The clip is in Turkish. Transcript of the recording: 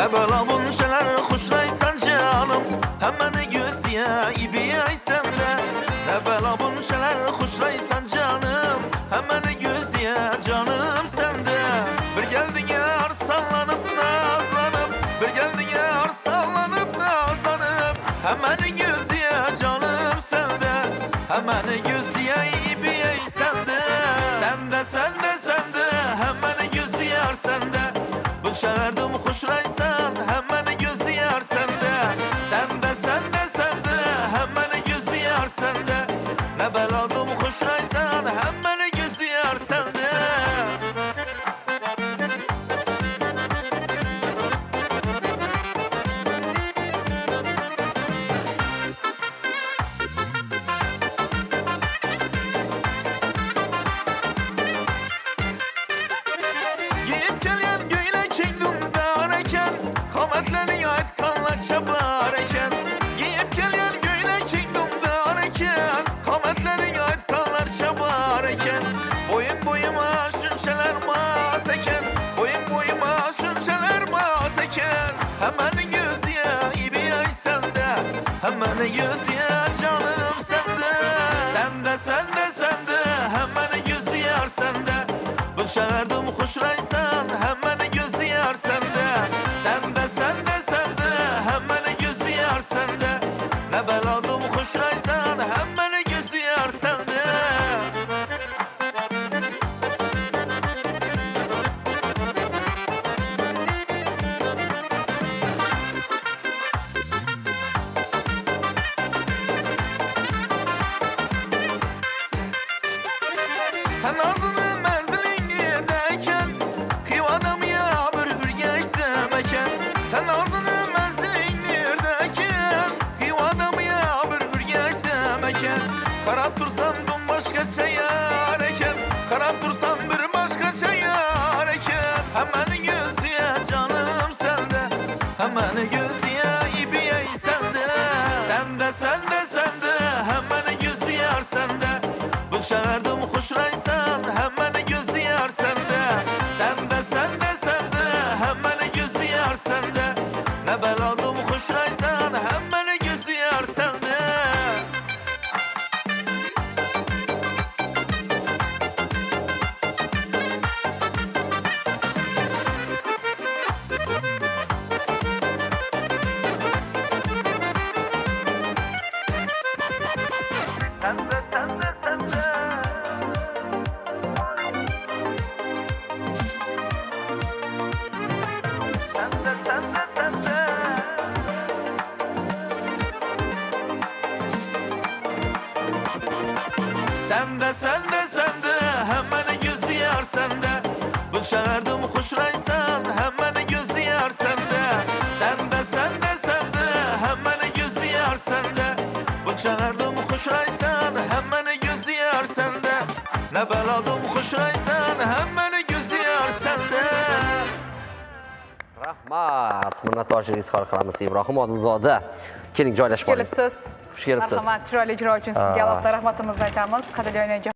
Ebela bunşeler hoşlaysan canım, hemen gözüye ibiye sende. Ebela bunşeler hoşlaysan canım, hemen gözüye canım sende. Bir geldin yar sallanıp nazlanıp, bir geldin yar sallanıp nazlanıp, hemen gözüye canım sende, hemen gözüye ibiye sende. Sende sende sende, hemen gözüye sende. Bunşelerdim hoşlaysan, hemen gözüye sende. Sende sende sende, hemen gözüye sende. Ne beladım hoşlaysan, hemen gözüye sende. Giyip gelen göylek dumdar eken, kametlerin ait kanla çabar eken. Giyip gelen göylek dumdar eken, kametlerin ait kanlar çabar eken. Boyun boyuma şunçeler mas eken, boyun boyuma şunçeler mas eken. Hemen gözüye ibiye sende, hemen gözüye canım sende. Sende sende sende, hemen gözüye sende. Bunşelerdim hoşlaysan, hemen gözüye sende. Sende sende sende, hemen gözüye sende. Ne beladım hoşlaysan, hemen gözüye sende. Sen ağzını menzilin yerdeyken, kıyvadım ya bir geçtim eken. Sen ağzını menzilin yerdeyken, kıyvadım ya bir geçtim eken. Karab dursam dum başka çayar eken, karab dursam bir başka çayar eken. Hemen gözüye canım sende, hemen gözüye ibiye sende. Sende sende sende, hemen gözüye sende. Bunşelerdim hoşlaysan, hemen gözüye sende. Sende sende sende, hemen gözüye sende. Ne beladım hoşlaysan, hemen gözüye sende. Sende sende sende. Sende sende sende. Sende sende sende, hemen gözüye sende. Bunşelerdim hoşlaysan, hemen gözüye sende. Sende sende sende, hemen gözüye sende. Bunşelerdim hoşlaysan, hemen gözüye sende. Ne beladım hoşlaysan, hemen gözüye sende. Rahmat, minnatdorchilik izhor qilamiz Ibrohim Odilzoda. Keling, joylashib oling. Kelibsiz. Xush kelibsiz. Marhamat, chiroyli ijro uchun sizga alohida rahmatimizni aytamiz. Qadrli